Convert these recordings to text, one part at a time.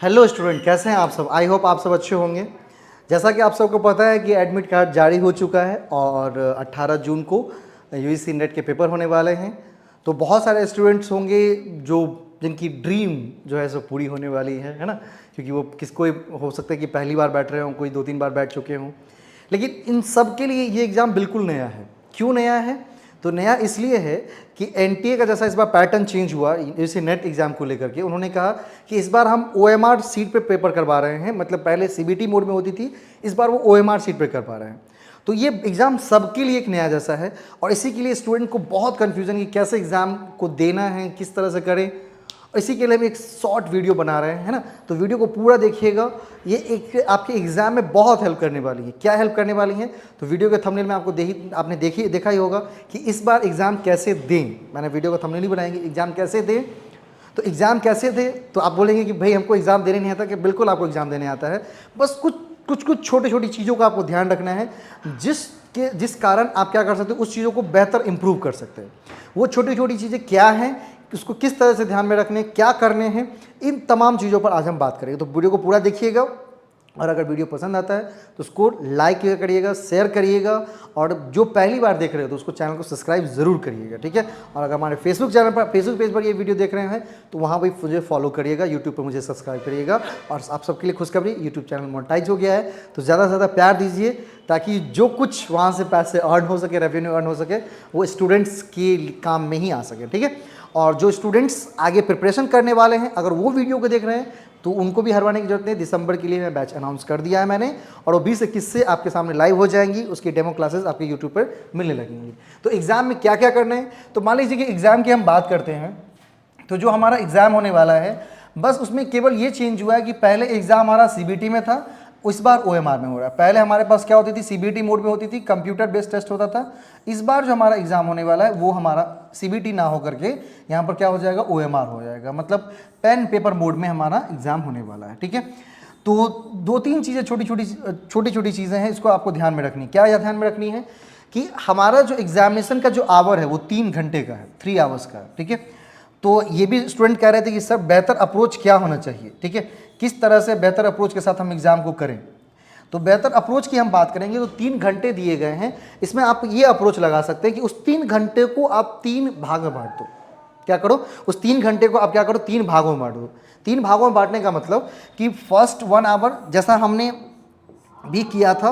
Hello student, कैसे हैं आप सब। आई होप आप सब अच्छे होंगे। जैसा कि आप सबको पता है कि एडमिट कार्ड जारी हो चुका है और 18 जून को यूजीसी नेट के पेपर होने वाले हैं। तो बहुत सारे स्टूडेंट्स होंगे जो जिनकी ड्रीम जो है सो पूरी होने वाली है ना। क्योंकि वो किसको हो सकता है कि पहली बार बैठ रहे हों, कोई 2-3 बार बैठ चुके हों। लेकिन इन सब के लिए ये एग्ज़ाम बिल्कुल नया है। क्यों नया है? तो नया इसलिए है कि एनटीए का जैसा इस बार पैटर्न चेंज हुआ इसी नेट एग्जाम को लेकर के, उन्होंने कहा कि इस बार हम ओएमआर सीट पे पेपर करवा रहे हैं। मतलब पहले सीबीटी मोड में होती थी, इस बार वो ओएमआर सीट पे करवा रहे हैं। तो ये एग्ज़ाम सबके लिए एक नया जैसा है और इसी के लिए स्टूडेंट को बहुत कन्फ्यूजन कि कैसे एग्ज़ाम को देना है, किस तरह से करें। इसी के लिए हम एक शॉर्ट वीडियो बना रहे हैं, है ना। तो वीडियो को पूरा देखिएगा, ये एक आपके एग्जाम में बहुत हेल्प करने वाली है। क्या हेल्प करने वाली है? तो वीडियो के थंबनेल में आपने देखा ही होगा कि इस बार एग्ज़ाम कैसे दें। मैंने वीडियो का थंबनेल ही बनाएंगे, एग्ज़ाम कैसे दें। तो एग्ज़ाम कैसे दें, तो आप बोलेंगे कि भाई हमको एग्ज़ाम देने नहीं आता। कि बिल्कुल आपको एग्ज़ाम देने आता है, बस कुछ छोटी छोटी चीज़ों का आपको ध्यान रखना है जिस कारण आप क्या कर सकते हो, उस चीज़ों को बेहतर इंप्रूव कर सकते हैं। वो छोटी छोटी चीज़ें क्या हैं, उसको किस तरह से ध्यान में रखने, क्या करने हैं, इन तमाम चीज़ों पर आज हम बात करेंगे। तो वीडियो को पूरा देखिएगा और अगर वीडियो पसंद आता है तो उसको लाइक करिएगा, शेयर करिएगा और जो पहली बार देख रहे हो तो उसको चैनल को सब्सक्राइब ज़रूर करिएगा, ठीक है। और अगर हमारे फेसबुक पेज पर ये वीडियो देख रहे हैं तो वहाँ भी मुझे फॉलो करिएगा, यूट्यूब पर मुझे सब्सक्राइब करिएगा। और आप सबके लिए खुशखबरी, यूट्यूब चैनल मोनेटाइज हो गया है, तो ज़्यादा से ज़्यादा प्यार दीजिए ताकि जो कुछ वहाँ से पैसे अर्न हो सके, रेवेन्यू अर्न हो सके, वो स्टूडेंट्स के काम में ही आ सके, ठीक है। और जो स्टूडेंट्स आगे प्रिपरेशन करने वाले हैं, अगर वो वीडियो को देख रहे हैं तो उनको भी हरवाने की जरूरत नहीं। दिसंबर के लिए मैं बैच अनाउंस कर दिया है मैंने, और वो 20-21 से आपके सामने लाइव हो जाएंगी। उसकी डेमो क्लासेस आपके यूट्यूब पर मिलने लगेंगी। तो एग्ज़ाम में क्या क्या करना है, तो मान लीजिए कि एग्ज़ाम की हम बात करते हैं, तो जो हमारा एग्ज़ाम होने वाला है, बस उसमें केवल ये चेंज हुआ है कि पहले एग्ज़ाम हमारा सीबीटी में था, इस बार ओएमआर में हो रहा है। पहले हमारे पास क्या होती थी, सीबीटी मोड में होती थी, कंप्यूटर बेस्ड टेस्ट होता था। इस बार जो हमारा एग्जाम होने वाला है वो हमारा सीबीटी ना होकर के यहाँ पर क्या हो जाएगा, ओएमआर हो जाएगा। मतलब पेन पेपर मोड में हमारा एग्जाम होने वाला है, ठीक है। तो 2-3 चीज़ें छोटी छोटी चीज़ें हैं, इसको आपको ध्यान में रखनी। क्या ध्यान में रखनी है कि हमारा जो एग्जामिनेशन का जो आवर है वो 3 घंटे का है, 3 आवर्स का है, ठीक है। तो ये भी स्टूडेंट कह रहे थे कि सर बेहतर अप्रोच क्या होना चाहिए, ठीक है, किस तरह से बेहतर अप्रोच के साथ हम एग्ज़ाम को करें। तो बेहतर अप्रोच की हम बात करेंगे तो 3 घंटे दिए गए हैं। इसमें आप ये अप्रोच लगा सकते हैं कि उस 3 घंटे को आप 3 भाग में बांट दो। क्या करो, उस 3 घंटे को आप क्या करो, 3 भागों में बांट दो। 3 भागों में बांटने का मतलब कि फर्स्ट 1 आवर जैसा हमने भी किया था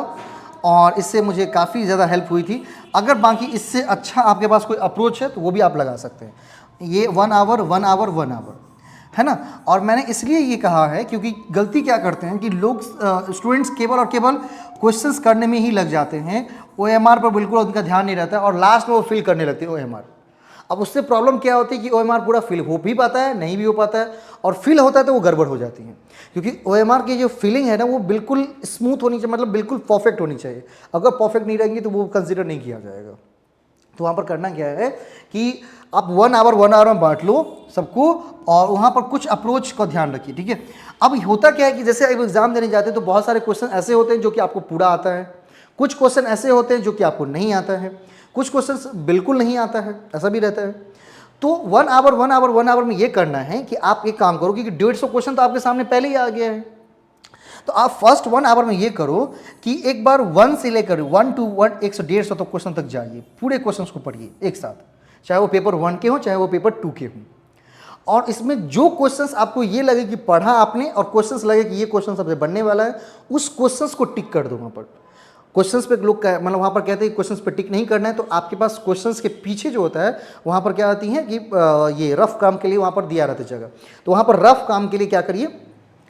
और इससे मुझे काफ़ी ज़्यादा हेल्प हुई थी। अगर बाकी इससे अच्छा आपके पास कोई अप्रोच है तो वो भी आप लगा सकते हैं। ये 1 आवर 1 आवर 1 आवर है ना। और मैंने इसलिए ये कहा है क्योंकि गलती क्या करते हैं कि लोग स्टूडेंट्स केवल और केवल क्वेश्चंस करने में ही लग जाते हैं, ओएमआर पर बिल्कुल उनका ध्यान नहीं रहता है और लास्ट में वो फिल करने लगते हैं ओएमआर। अब उससे प्रॉब्लम क्या होती है कि ओएमआर पूरा फिल हो भी पाता है, नहीं भी हो पाता है, और फिल होता है तो वो गड़बड़ हो जाती है। क्योंकि ओएमआर की जो फिलिंग है ना वो बिल्कुल स्मूथ होनी चाहिए, मतलब बिल्कुल परफेक्ट होनी चाहिए। अगर परफेक्ट नहीं रहेंगी तो वो कंसिडर नहीं किया जाएगा। तो वहाँ पर करना क्या है कि आप 1 आवर 1 आवर में बांट लो सबको और वहाँ पर कुछ अप्रोच का ध्यान रखिए, ठीक है। अब होता क्या है कि जैसे आप एग्ज़ाम देने जाते हैं तो बहुत सारे क्वेश्चन ऐसे होते हैं जो कि आपको पूरा आता है, कुछ क्वेश्चन ऐसे होते हैं जो कि आपको नहीं आता है, कुछ क्वेश्चन बिल्कुल नहीं आता है, ऐसा भी रहता है। तो 1 आवर 1 आवर 1 आवर में ये करना है कि आप एक काम करो, क्योंकि 150 क्वेश्चन तो आपके सामने पहले ही आ गया है। तो आप फर्स्ट 1 आवर में ये करो कि एक बार 1 से लेकर 1 to 150 तक क्वेश्चन तक जाइए, पूरे क्वेश्चंस को पढ़िए एक साथ, चाहे वो पेपर 1 के हो चाहे वो पेपर 2 के हो। और इसमें जो क्वेश्चंस आपको ये लगे कि पढ़ा आपने और क्वेश्चंस लगे कि ये क्वेश्चन सबसे बनने वाला है, उस क्वेश्चंस को टिक कर दो। वहाँ पर क्वेश्चंस पे लोग मतलब वहाँ पर कहते हैं कि क्वेश्चंस पे टिक नहीं करना है, तो आपके पास क्वेश्चंस के पीछे जो होता है वहाँ पर क्या आती है कि ये रफ काम के लिए वहाँ पर दिया रहता है जगह। तो वहाँ पर रफ काम के लिए क्या करिए,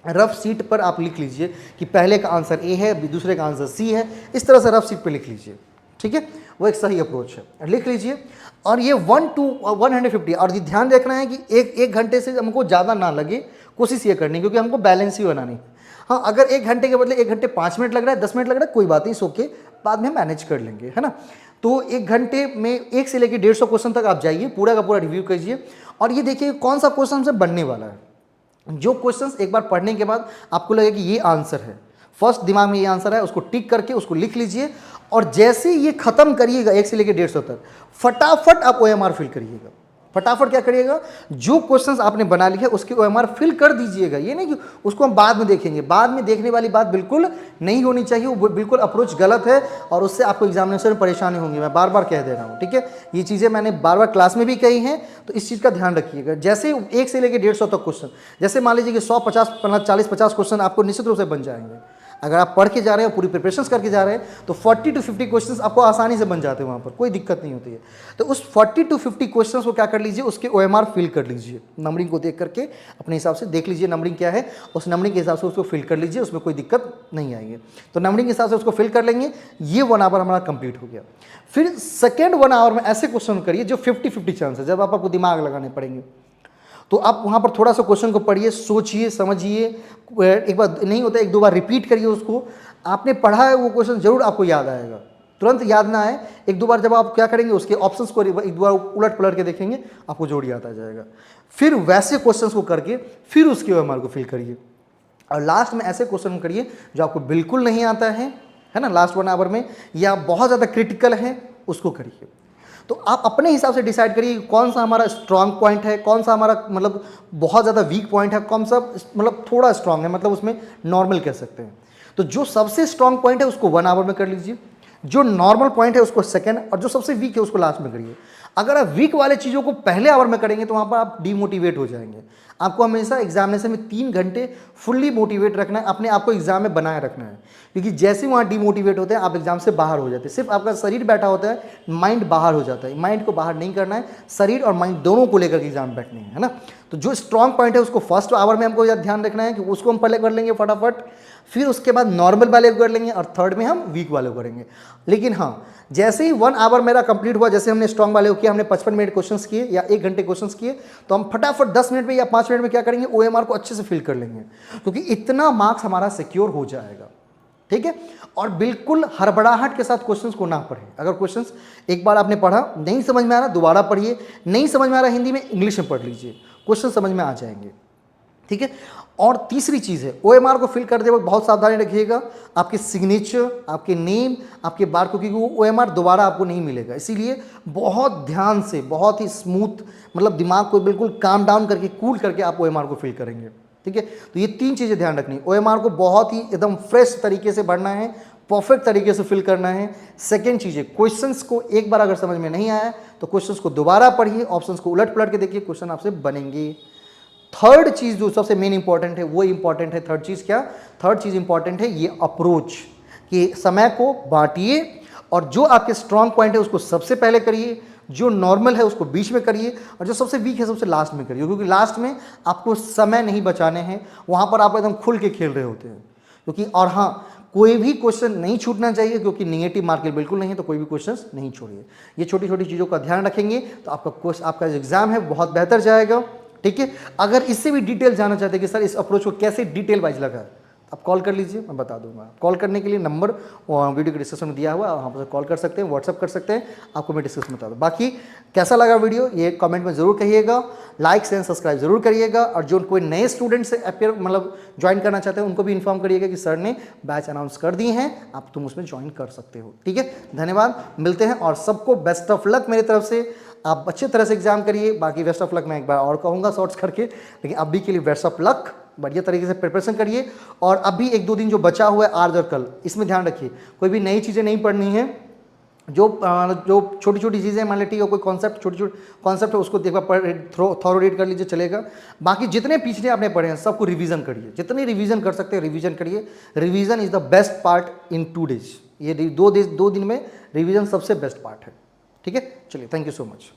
रफ सीट पर आप लिख लीजिए कि पहले का आंसर ए है, दूसरे का आंसर सी है, इस तरह से रफ सीट पर लिख लीजिए, ठीक है। वो एक सही अप्रोच है, लिख लीजिए। और ये 1 to 150, और ये ध्यान रखना है कि एक घंटे से हमको ज़्यादा ना लगे, कोशिश ये करनी, क्योंकि हमको बैलेंस ही बनानी। हाँ, अगर 1 घंटे के बदले 1 घंटे 5 मिनट लग रहा है, 10 मिनट लग रहा है, कोई बात नहीं, सो के बाद में मैनेज कर लेंगे, है ना। तो 1 घंटे में 1 से लेकर 150 क्वेश्चन तक आप जाइए, पूरा का पूरा रिव्यू कीजिए और ये देखिए कौन सा क्वेश्चन से बनने वाला है। जो क्वेश्चंस एक बार पढ़ने के बाद आपको लगे कि ये आंसर है, फर्स्ट दिमाग में ये आंसर है, उसको टिक करके उसको लिख लीजिए और जैसे ये खत्म करिएगा 1 से लेकर 150 तक, फटाफट आप ओएमआर फिल करिएगा। फटाफट क्या करिएगा, जो क्वेश्चंस आपने बना लिया उसके ओएमआर फिल कर दीजिएगा। ये नहीं कि उसको हम बाद में देखेंगे, बाद में देखने वाली बात बिल्कुल नहीं होनी चाहिए, वो बिल्कुल अप्रोच गलत है और उससे आपको एग्जामिनेशन में परेशानी होंगी। मैं बार बार कह दे रहा हूँ, ठीक है, ये चीज़ें मैंने बार बार क्लास में भी कही हैं, तो इस चीज़ का ध्यान रखिएगा। जैसे 1 से लेकर 150 तक क्वेश्चन, जैसे मान लीजिए कि 100, 50, 40-50 क्वेश्चन आपको निश्चित रूप से बन जाएंगे। अगर आप पढ़ के जा रहे हैं, पूरी प्रिपरेशंस करके जा रहे हैं, तो 40 to 50 क्वेश्चंस आपको आसानी से बन जाते हैं, वहाँ पर कोई दिक्कत नहीं होती है। तो उस 40 to 50 क्वेश्चंस को क्या कर लीजिए, उसके ओएमआर फिल कर लीजिए, नंबरिंग को देख करके अपने हिसाब से देख लीजिए नंबरिंग क्या है, उस नंबरिंग के हिसाब से उसको फिल कर लीजिए, उसमें कोई दिक्कत नहीं आएगी। तो नंबरिंग के हिसाब से उसको फिल कर लेंगे, ये 1 आवर हमारा कंप्लीट हो गया। फिर सेकेंड 1 आवर में ऐसे क्वेश्चन करिए जो 50-50 चांस है, जब आपको दिमाग लगाने पड़ेंगे। तो आप वहाँ पर थोड़ा सा क्वेश्चन को पढ़िए, सोचिए, समझिए, एक बार नहीं होता 1-2 बार रिपीट करिए उसको। आपने पढ़ा है वो क्वेश्चन जरूर आपको याद आएगा, तुरंत याद ना आए, 1-2 बार जब आप क्या करेंगे उसके ऑप्शंस को 1-2 बार उलट पलट के देखेंगे, आपको जरूर याद आ जाएगा। फिर वैसे क्वेश्चंस को करके फिर उसके ओएमआर को फिल करिए, और लास्ट में ऐसे क्वेश्चन करिए जो आपको बिल्कुल नहीं आता है ना, लास्ट 1 आवर में, या बहुत ज़्यादा क्रिटिकल है, उसको करिए। तो आप अपने हिसाब से डिसाइड करिए कौन सा हमारा स्ट्रांग पॉइंट है, कौन सा हमारा मतलब बहुत ज़्यादा वीक पॉइंट है, कौन सा मतलब थोड़ा स्ट्रांग है, मतलब उसमें नॉर्मल कह सकते हैं। तो जो सबसे स्ट्रांग पॉइंट है उसको 1 आवर में कर लीजिए, जो नॉर्मल पॉइंट है उसको सेकंड, और जो सबसे वीक है उसको लास्ट में करिए। अगर आप वीक वाले चीज़ों को पहले आवर में करेंगे तो वहाँ पर आप डीमोटिवेट हो जाएंगे। आपको हमेशा एग्जामिनेशन में 3 घंटे फुल्ली मोटिवेट रखना है, अपने आप को एग्जाम में बनाए रखना है, क्योंकि जैसे वहाँ डीमोटिवेट होते हैं आप एग्जाम से बाहर हो जाते हैं। सिर्फ आपका शरीर बैठा होता है, माइंड बाहर हो जाता है। माइंड को बाहर नहीं करना है, शरीर और माइंड दोनों को लेकर एग्जाम बैठने है ना। तो जो स्ट्रांग पॉइंट है उसको फर्स्ट आवर में हमको ध्यान रखना है कि उसको हम पहले कर लेंगे फटाफट, फिर उसके बाद नॉर्मल वाले को कर लेंगे, और थर्ड में हम वीक वाले को करेंगे। लेकिन हाँ, जैसे ही 1 आवर मेरा कंप्लीट हुआ, जैसे हमने स्ट्रांग वाले को किया, हमने 55 मिनट क्वेश्चंस किए या 1 घंटे क्वेश्चंस किए, तो हम फटाफट 10 मिनट में या 5 मिनट में क्या करेंगे, ओएमआर को अच्छे से फिल कर लेंगे, क्योंकि इतना मार्क्स हमारा सिक्योर हो जाएगा, ठीक है। और बिल्कुल हड़बड़ाहट के साथ क्वेश्चंस को ना पढ़ें। अगर क्वेश्चंस एक बार आपने पढ़ा, नहीं समझ में आ रहा, दोबारा पढ़िए, नहीं समझ में आ रहा हिंदी में, इंग्लिश में पढ़ लीजिए, क्वेश्चन समझ में आ जाएंगे, ठीक है। और तीसरी चीज़ है, ओएमआर को फिल करते वक्त बहुत सावधानी रखिएगा, आपके सिग्नेचर, आपके नेम, आपके बार को, क्योंकि वो ओएमआर दोबारा आपको नहीं मिलेगा, इसीलिए बहुत ध्यान से, बहुत ही स्मूथ, मतलब दिमाग को बिल्कुल काम डाउन करके, कूल करके आप ओएमआर को फिल करेंगे, ठीक है। तो ये 3 चीज़ें ध्यान रखनी, ओएमआर को बहुत ही एकदम फ्रेश तरीके से भरना है, परफेक्ट तरीके से फिल करना है। सेकेंड चीज़ है, क्वेश्चंस को एक बार अगर समझ में नहीं आया तो क्वेश्चंस को दोबारा पढ़िए, ऑप्शंस को उलट पलट के देखिए, क्वेश्चन आपसे बनेंगे। थर्ड चीज़ जो सबसे मेन इंपॉर्टेंट है, वो इंपॉर्टेंट है, थर्ड चीज़ क्या, थर्ड चीज़ इंपॉर्टेंट है ये अप्रोच, कि समय को बांटिए, और जो आपके स्ट्रांग पॉइंट है उसको सबसे पहले करिए, जो नॉर्मल है उसको बीच में करिए, और जो सबसे वीक है सबसे लास्ट में करिए, क्योंकि लास्ट में आपको समय नहीं बचाने हैं, वहाँ पर आप एकदम खुल के खेल रहे होते हैं। क्योंकि और हाँ, कोई भी क्वेश्चन नहीं छूटना चाहिए, क्योंकि नेगेटिव मार्किंग बिल्कुल नहीं है, तो कोई भी क्वेश्चन नहीं छोड़िए। ये छोटी छोटी चीज़ों का ध्यान रखेंगे तो आपका जो एग्जाम है बहुत बेहतर जाएगा, ठीक है। अगर इससे भी डिटेल जानना चाहते हैं कि सर इस अप्रोच को कैसे डिटेल वाइज लगा, आप कॉल कर लीजिए, मैं बता दूंगा। कॉल करने के लिए नंबर वीडियो के डिस्क्रिप्शन में दिया हुआ है, वहाँ पर कॉल कर सकते हैं, व्हाट्सअप कर सकते हैं, आपको मैं डिस्क्रिप्शन में बता दूँ। बाकी कैसा लगा वीडियो ये कमेंट में ज़रूर कहिएगा, लाइक एंड सब्सक्राइब जरूर करिएगा, और जो कोई नए स्टूडेंट से अपेयर मतलब ज्वाइन करना चाहते हैं उनको भी इन्फॉर्म करिएगा कि सर ने बैच अनाउंस कर दी हैं, आप तुम उसमें ज्वाइन कर सकते हो, ठीक है। धन्यवाद, मिलते हैं, और सबको बेस्ट ऑफ लक मेरी तरफ से। आप अच्छी तरह से एग्जाम करिए, बाकी बेस्ट ऑफ लक मैं एक बार और कहूँगा शॉर्ट्स करके, लेकिन अभी के लिए बेस्ट ऑफ लक, बढ़िया तरीके से प्रिपरेशन करिए। और अभी 1-2 दिन जो बचा हुआ है आज और कल, इसमें ध्यान रखिए, कोई भी नई चीज़ें नहीं पढ़नी है, जो छोटी छोटी चीज़ें मान लीजिए, कोई कॉन्सेप्ट, छोटी छोटी कॉन्सेप्ट है उसको देखा थोरो रीड कर लीजिए, चलेगा। बाकी जितने पिछले आपने पढ़े हैं सबको रिवीजन करिए, जितनी रिवीजन कर सकते हैं रिवीजन करिए। Revision is the best part in 2 days, ये 2 दिन में रिवीजन सबसे बेस्ट पार्ट है, ठीक है। चलिए, थैंक यू सो मच।